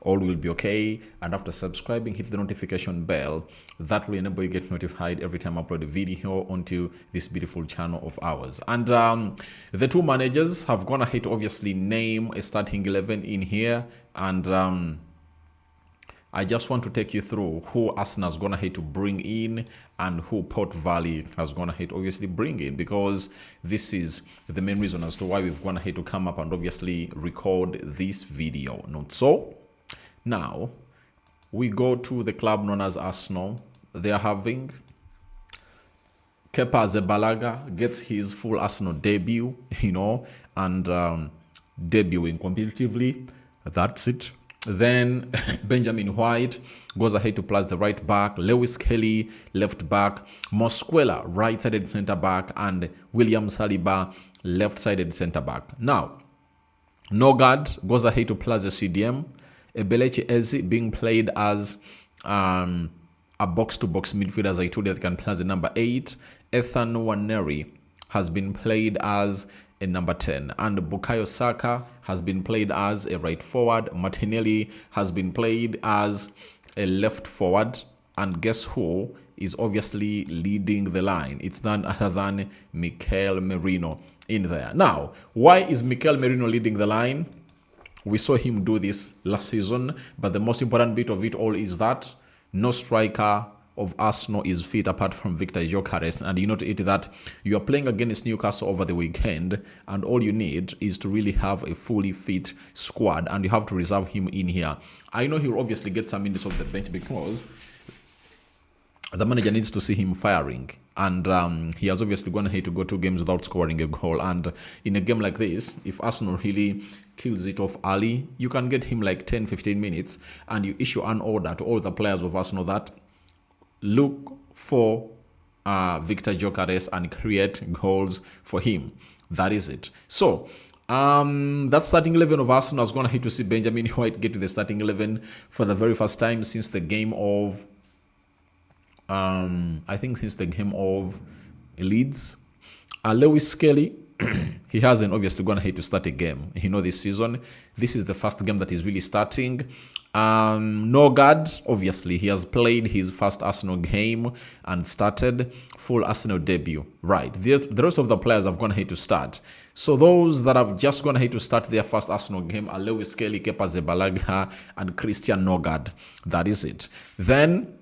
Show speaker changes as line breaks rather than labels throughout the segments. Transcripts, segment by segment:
all will be okay. And after subscribing, hit the notification bell. That will enable you to get notified every time I upload a video onto this beautiful channel of ours. And the two managers have gone ahead to obviously name a starting 11 in here. And I just want to take you through who Arsenal has gone ahead to bring in and who Port Vale has gone ahead to obviously bring in, because this is the main reason as to why we've gone ahead to come up and obviously record this video. Not so. Now, we go to the club known as Arsenal. They are having Kepa Arrizabalaga gets his full Arsenal debut, and debuting competitively. That's it. Then Benjamin White goes ahead to plus the right back, Lewis Kelly left back, Mosquera right-sided centre back, and William Saliba left-sided centre back. Now, Nogard goes ahead to plus the CDM, Ebelechi Eze being played as a box-to-box midfielder, as I told you, that can plus the number 8. Ethan Nwaneri has been played as a number 10, and Bukayo Saka has been played as a right forward. Martinelli has been played as a left forward, and guess who is obviously leading the line? It's none other than Mikel Merino in there. Now, why is Mikel Merino leading the line? We saw him do this last season, but the most important bit of it all is that no striker of Arsenal is fit apart from Victor Gyökeres, and you note it that you are playing against Newcastle over the weekend, and all you need is to really have a fully fit squad, and you have to reserve him in here. I know he'll obviously get some minutes off the bench because the manager needs to see him firing, and he has obviously gone ahead to go 2 games without scoring a goal. And in a game like this, if Arsenal really kills it off early, you can get him like 10-15 minutes, and you issue an order to all the players of Arsenal that look for Victor Gyökeres and create goals for him. That is it. So that starting 11 of Arsenal is going to hit to see Benjamin White get to the starting 11 for the very first time since the game of I think since the game of Leeds. Lewis Kelly, he hasn't obviously gone ahead to start a game, this season. This is the first game that he's really starting. Nogard, obviously, he has played his first Arsenal game and started full Arsenal debut. Right. The rest of the players have gone ahead to start. So those that have just gone ahead to start their first Arsenal game are Lewis Kelly, Kepa Arrizabalaga, and Christian Nogard. That is it. Then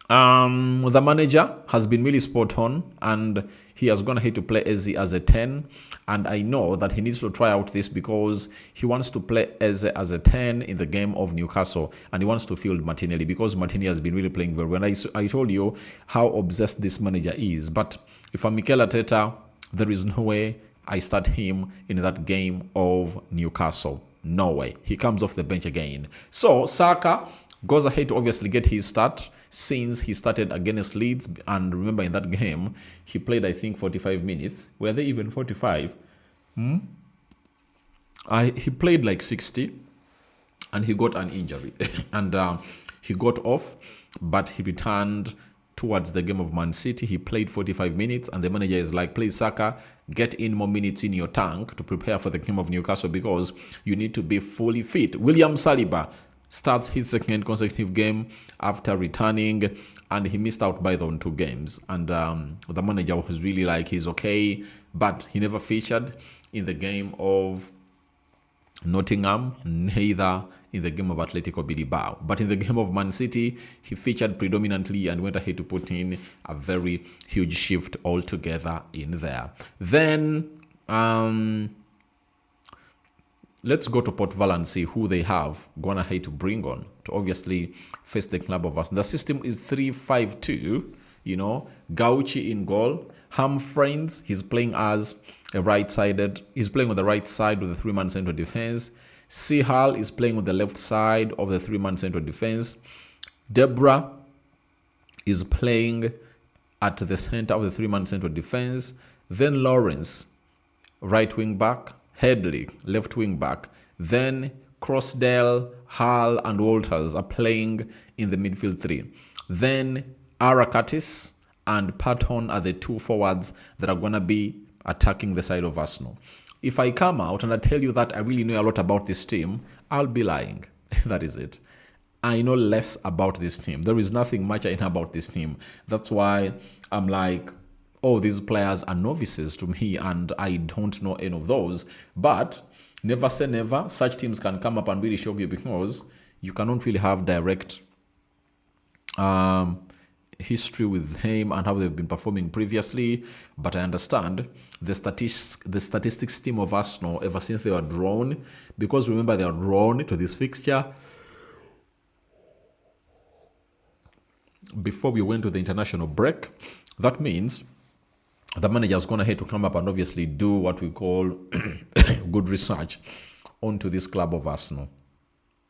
the manager has been really spot on, and he has gone ahead to play Eze as a 10, and I know that he needs to try out this because he wants to play Eze as a 10 in the game of Newcastle, and he wants to field Martinelli because Martinelli has been really playing very well. I told you how obsessed this manager is, but if I'm Mikel Arteta, there is no way I start him in that game of Newcastle. No way. He comes off the bench again. So Saka goes ahead to obviously get his start since he started against Leeds. And remember, in that game, he played, I think, 45 minutes. Were they even 45? He played like 60, and he got an injury. And he got off, but he returned towards the game of Man City. He played 45 minutes, and the manager is like, please, Saka, get in more minutes in your tank to prepare for the game of Newcastle because you need to be fully fit. William Saliba starts his second consecutive game after returning, and he missed out by on 2 games. And the manager was really like, he's okay, but he never featured in the game of Nottingham, neither in the game of Atletico Bilbao. But in the game of Man City, he featured predominantly and went ahead to put in a very huge shift altogether in there. Then let's go to Port Vale and see who they have gone ahead to bring on to obviously face the club of us. The system is 3-5-2, Gauchi in goal. Humphreys, he's playing as a right-sided. He's playing on the right side with a 3-man central defense. Sihal is playing on the left side of the 3-man central defense. Debra is playing at the center of the 3-man central defense. Then Lawrence, right wing back. Headley, left wing back. Then Crossdale, Hull, and Walters are playing in the midfield 3. Then Arakatis and Patton are the 2 forwards that are going to be attacking the side of Arsenal. If I come out and I tell you that I really know a lot about this team, I'll be lying. That is it. I know less about this team. There is nothing much I know about this team. That's why I'm like, oh, these players are novices to me and I don't know any of those. But never say never. Such teams can come up and really shock you because you cannot really have direct history with him and how they've been performing previously. But I understand the statistics team of Arsenal ever since they were drawn, because remember they were drawn to this fixture before we went to the international break. That means the manager is going to have to come up and obviously do what we call good research onto this club of Arsenal.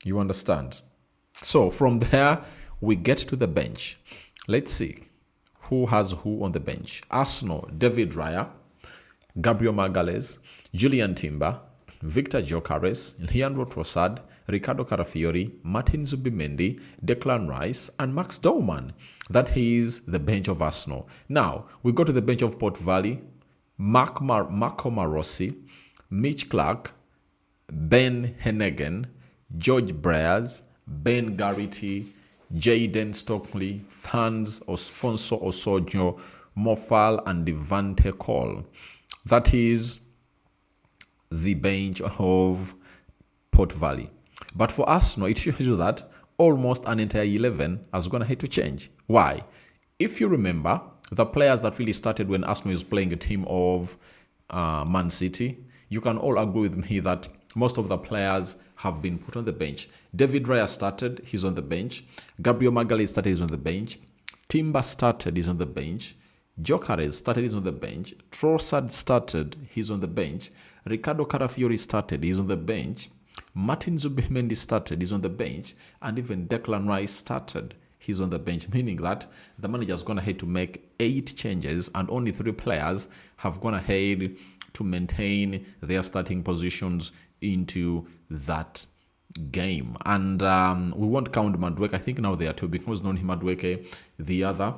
You understand? So from there, we get to the bench. Let's see who has who on the bench. Arsenal, David Raya, Gabriel Magalhaes, Julian Timber, Victor Gyökeres, Leandro Trossard, Ricardo Carafiori, Martin Zubimendi, Declan Rice, and Max Dorman. That is the bench of Arsenal. Now, we go to the bench of Port Vale, Marco Marossi, Mitch Clark, Ben Heneghan, George Breas, Ben Garrity, Jayden Stockley, Franz Alfonso Osorio, Mofal, and Devante Cole. That is the bench of Port Vale. But for Arsenal, it shows you that almost an entire 11 is going to have to change. Why? If you remember, the players that really started when Arsenal is playing a team of Man City, you can all agree with me that most of the players have been put on the bench. David Raya started, he's on the bench. Gabriel Magalhaes started, he's on the bench. Timber started, he's on the bench. Gyökeres started, he's on the bench. Trossard started, he's on the bench. Ricardo Carafiori started, he's on the bench. Martin Zubimendi started, he's on the bench. And even Declan Rice started, he's on the bench, meaning that the manager is going to have to make 8 changes and only 3 players have gone ahead to maintain their starting positions into that game. And we won't count Madueke. I think now they are 2 because Noni Madueke, the other,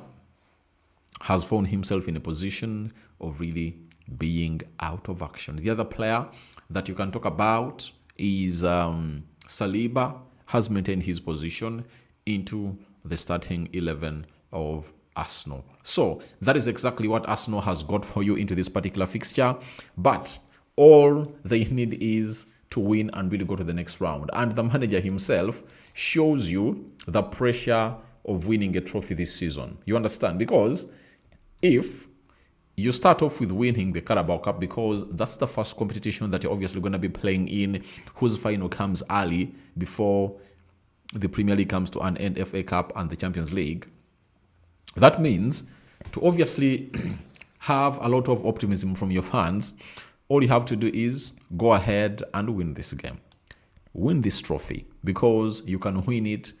has found himself in a position of really being out of action. The other player that you can talk about is Saliba, has maintained his position into the starting 11 of Arsenal. So that is exactly what Arsenal has got for you into this particular fixture. But all they need is to win and really go to the next round. And the manager himself shows you the pressure of winning a trophy this season. You understand? Because if you start off with winning the Carabao Cup, because that's the first competition that you're obviously going to be playing in, whose final comes early before the Premier League comes to an end, FA Cup and the Champions League. That means to obviously have a lot of optimism from your fans, all you have to do is go ahead and win this game. Win this trophy, because you can win it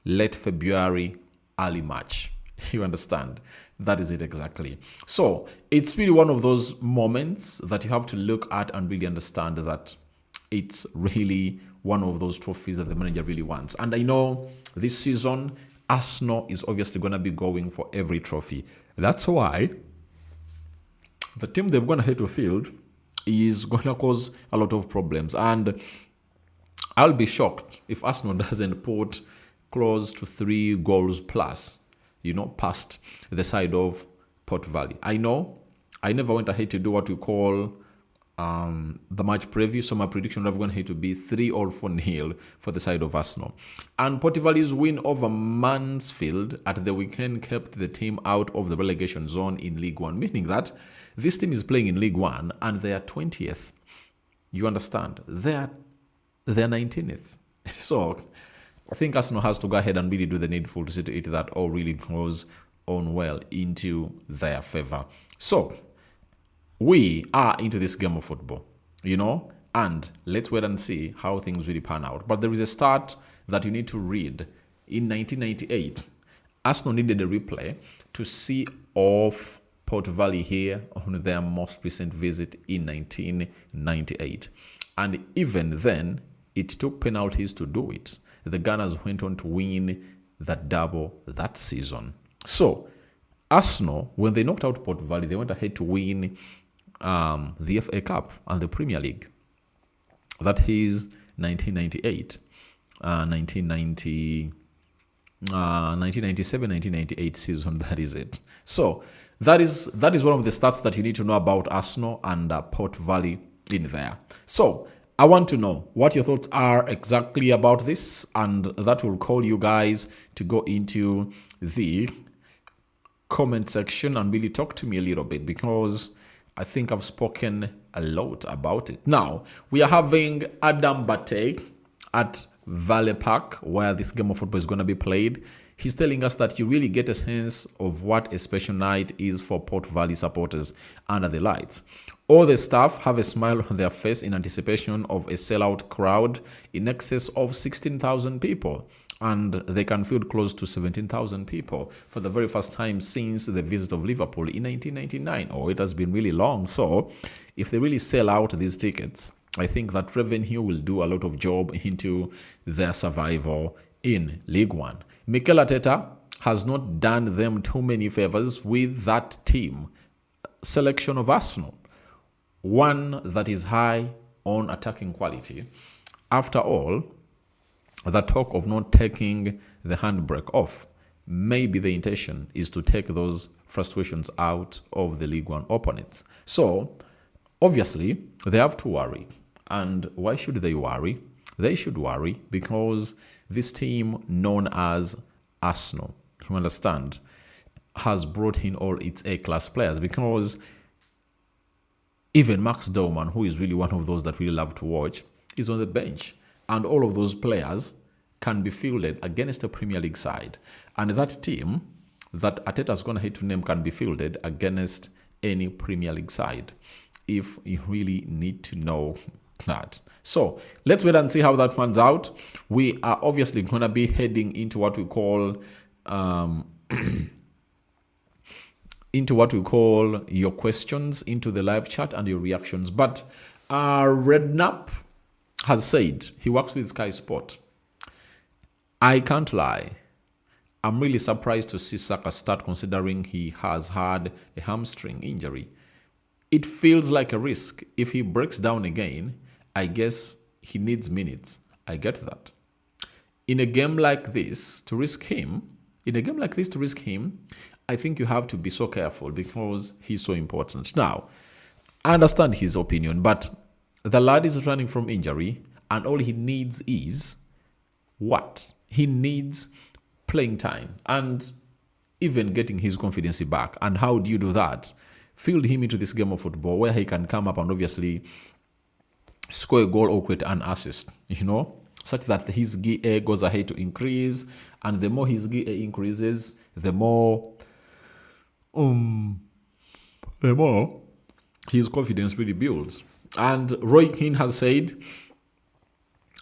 late February, early March. You understand? That is it exactly. So it's really one of those moments that you have to look at and really understand that it's really one of those trophies that the manager really wants. And I know this season, Arsenal is obviously going to be going for every trophy. That's why the team they've gone ahead to field is going to cause a lot of problems. And I'll be shocked if Arsenal doesn't put close to 3 goals plus, past the side of Port Vale. I know I never went ahead to do what we call the match preview, so my prediction would have gone ahead to be 3-4-0 for the side of Arsenal. And Port Vale's win over Mansfield at the weekend kept the team out of the relegation zone in League One, meaning that this team is playing in League One and they are 20th. You understand? They're 19th. So I think Arsenal has to go ahead and really do the needful to see to it that all really goes on well into their favor. So we are into this game of football, and let's wait and see how things really pan out. But there is a stat that you need to read. In 1998, Arsenal needed a replay to see off Port Vale here on their most recent visit in 1998. And even then, it took penalties to do it. The Gunners went on to win that double that season. So Arsenal, when they knocked out Port Vale, they went ahead to win the FA Cup and the Premier League. That is 1998. 1990, 1997, 1998 season. That is it. So that is one of the stats that you need to know about Arsenal and Port Vale in there. So I want to know what your thoughts are exactly about this, and that will call you guys to go into the comment section and really talk to me a little bit, because I think I've spoken a lot about it. Now, we are having Adam Bate at Vale Park, where this game of football is going to be played. He's telling us that you really get a sense of what a special night is for Port Vale supporters under the lights. All the staff have a smile on their face in anticipation of a sellout crowd in excess of 16,000 people. And they can field close to 17,000 people for the very first time since the visit of Liverpool in 1999. Oh, it has been really long. So if they really sell out these tickets, I think that revenue will do a lot of job into their survival in League One. Mikel Arteta has not done them too many favors with that team selection of Arsenal, one that is high on attacking quality. After all, the talk of not taking the handbrake off, maybe the intention is to take those frustrations out of the League One opponents. So, obviously, they have to worry. And why should they worry? They should worry because this team known as Arsenal, you understand, has brought in all its A-class players, because even Max Dorman, who is really one of those that we love to watch, is on the bench. And all of those players can be fielded against a Premier League side. And that team that Arteta's going to hate to name can be fielded against any Premier League side, if you really need to know that. So let's wait and see how that pans out. We are obviously going to be heading into what we call your questions into the live chat and your reactions. But Redknapp has said he works with Sky Sport. I can't lie. I'm really surprised to see Saka start, considering he has had a hamstring injury. It feels like a risk. If he breaks down again, I guess he needs minutes. I get that. In a game like this, to risk him, I think you have to be so careful because he's so important. Now, I understand his opinion, but the lad is running from injury, and all he needs is what? He needs playing time and even getting his confidence back. And how do you do that? Field him into this game of football where he can come up and obviously score a goal or create an assist, such that his GA goes ahead to increase. And the more his GA increases, the more his confidence really builds. And Roy Keane has said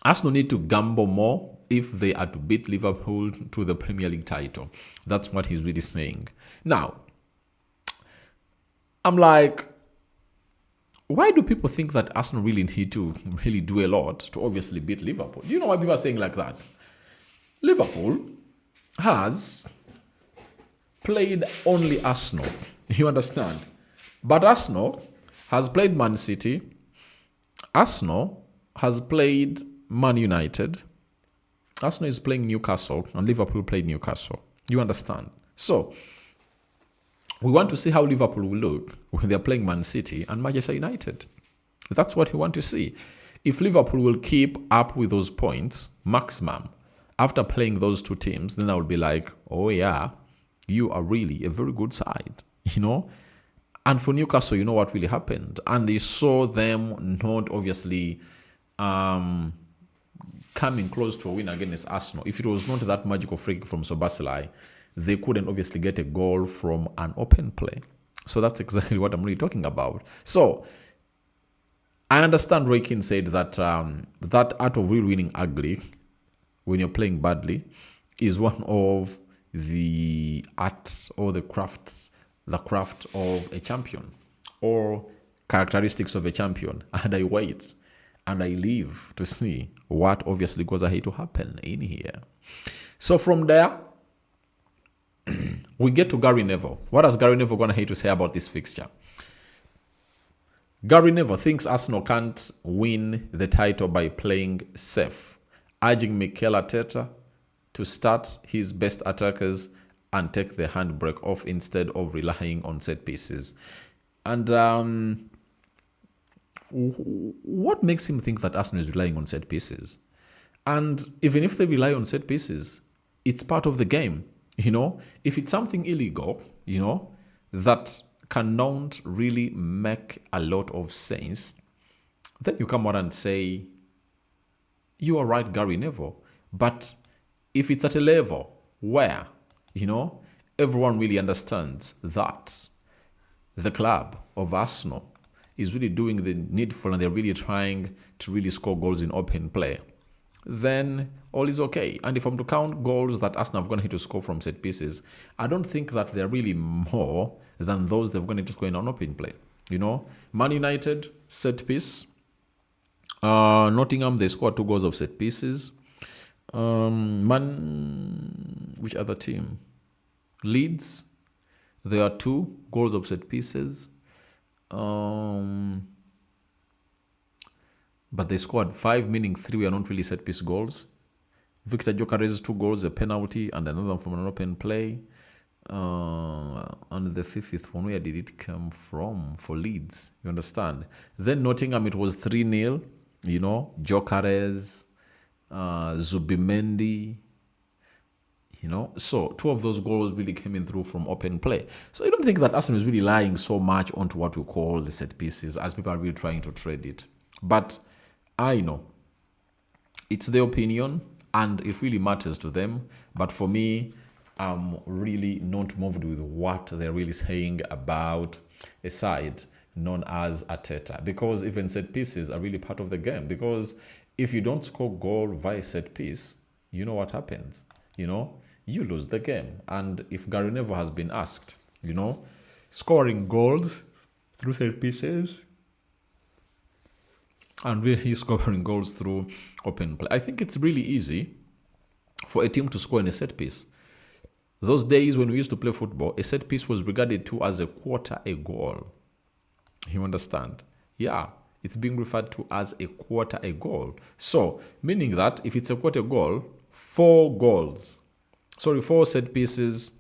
Arsenal need to gamble more if they are to beat Liverpool to the Premier League title. That's what he's really saying. Now, I'm like, why do people think that Arsenal really need to really do a lot to obviously beat Liverpool? Do you know why people are saying like that? Liverpool has played only Arsenal. You understand? But Arsenal has played Man City. Arsenal has played Man United. Arsenal is playing Newcastle, and Liverpool played Newcastle. You understand? So, we want to see how Liverpool will look when they're playing Man City and Manchester United. That's what we want to see. If Liverpool will keep up with those points, maximum, after playing those two teams, then I will be like, oh yeah, you are really a very good side, And for Newcastle, you know what really happened? And they saw them not obviously coming close to a win against Arsenal. If it was not that magical free kick from Sobaselai, they couldn't obviously get a goal from an open play. So that's exactly what I'm really talking about. So I understand Roy Keane said that that art of real winning ugly, when you're playing badly, is one of the arts or the craft of a champion, or characteristics of a champion. And I wait and I live to see what obviously goes ahead to happen in here. So from there, we get to Gary Neville. What has Gary Neville going ahead to say about this fixture? Gary Neville thinks Arsenal can't win the title by playing safe urging Mikel Arteta to start his best attackers and take the handbrake off instead of relying on set pieces. And what makes him think that Arsenal is relying on set pieces? And even if they rely on set pieces, it's part of the game. If it's something illegal, that cannot really make a lot of sense, then you come out and say, you are right, Gary Neville. But if it's at a level where, everyone really understands that the club of Arsenal is really doing the needful and they're really trying to really score goals in open play, then all is okay. And if I'm to count goals that Arsenal have gone to score from set pieces, I don't think that they're really more than those they've gone to score in an open play. Man United, set piece. Nottingham, they scored 2 goals of set pieces. Which other team? Leeds, there are 2 goals of set pieces. But they scored 5, meaning 3 were not really set piece goals. Victor Gyökeres 2 goals, a penalty, and another one from an open play. And the 5th one, where did it come from for Leeds? You understand? Then Nottingham, it was 3-0. Gyökeres, Zubimendi. So 2 of those goals really came in through from open play. So I don't think that Arsenal is really lying so much onto what we call the set pieces, as people are really trying to trade it. But I know it's their opinion and it really matters to them. But for me, I'm really not moved with what they're really saying about a side known as Arteta, because even set pieces are really part of the game. Because if you don't score goal via set piece, you know what happens. You lose the game. And if Gary Neville has been asked, scoring goals through set pieces, and really scoring goals through open play, I think it's really easy for a team to score in a set piece. Those days when we used to play football, a set piece was regarded to as a quarter a goal. You understand? Yeah, it's being referred to as a quarter a goal. So, meaning that if it's a quarter goal, 4 set pieces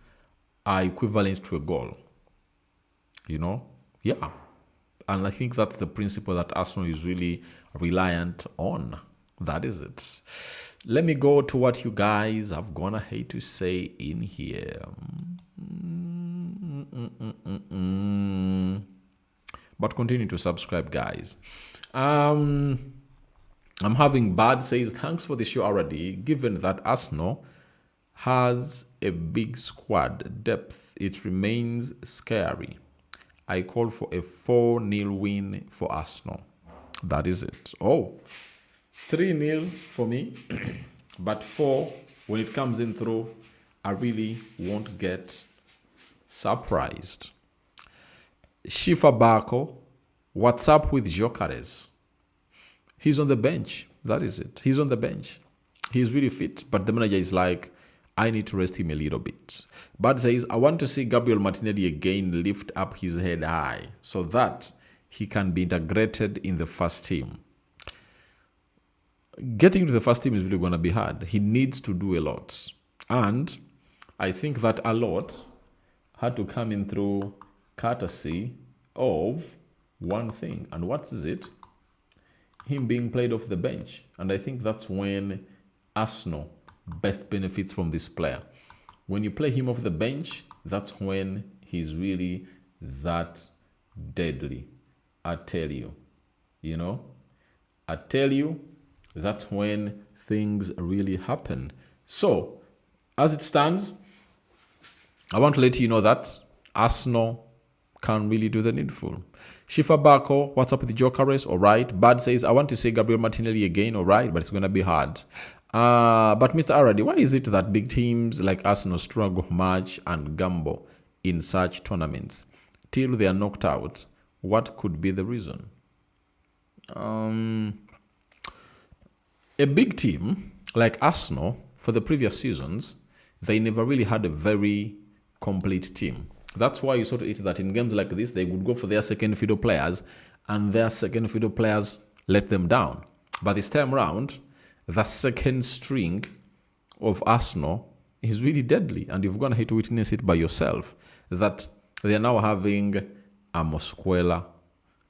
are equivalent to a goal. Yeah. And I think that's the principle that Arsenal is really reliant on. That is it. Let me go to what you guys have gone ahead to say in here. But continue to subscribe, guys. I'm having bad says, thanks for the show already. Given that Arsenal has a big squad depth, it remains scary. I call for a 4-0 win for Arsenal. That is it. 3-0 for me. But 4, when it comes in through, I really won't get surprised. Shifa Bako, what's up with Gyökeres? He's on the bench. That is it. He's on the bench. He's really fit, but the manager is like, I need to rest him a little bit. Bud says, I want to see Gabriel Martinelli again lift up his head high so that he can be integrated in the first team. Getting to the first team is really going to be hard. He needs to do a lot. And I think that a lot had to come in through courtesy of one thing. And what is it? Him being played off the bench. And I think that's when Arsenal best benefits from this player. When you play him off the bench, that's when he's really that deadly. I tell you, that's when things really happen. So, as it stands, I want to let you know that Arsenal can really do the needful. Shifa Bako, what's up with the Gyökeres? All right. Bad says, I want to say Gabriel Martinelli again. All right, but it's going to be hard. But Mr. Aradi, why is it that big teams like Arsenal struggle much and gamble in such tournaments till they are knocked out? What could be the reason? A big team like Arsenal, for the previous seasons, they never really had a very complete team. That's why you sort of it that in games like this, they would go for their second fiddle players, and their second fiddle players let them down. But this time around, the second string of Arsenal is really deadly, and you're going to hate to witness it by yourself, that they are now having a Mosquera.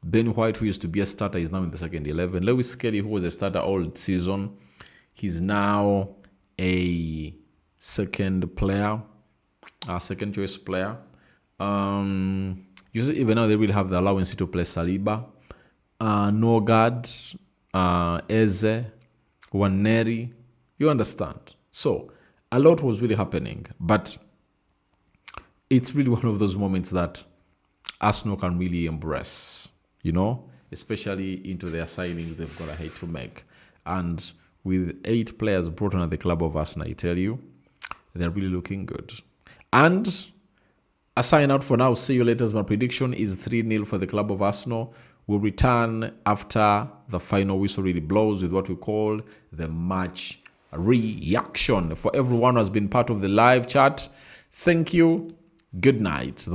Ben White, who used to be a starter, is now in the second 11. Lewis Kelly, who was a starter all season, he's now a second player, a second choice player. Even now they will have the allowance to play Saliba, Nogard, Eze, Waneri. You understand? So a lot was really happening, but it's really one of those moments that Arsenal can really embrace, especially into their signings they've got a hate to make. And with 8 players brought on at the club of Arsenal, I tell you, they're really looking good. And a sign out for now. See you later. My prediction is 3-0 for the club of Arsenal. We'll return after the final whistle really blows with what we call the match reaction. For everyone who has been part of the live chat, thank you. Good night.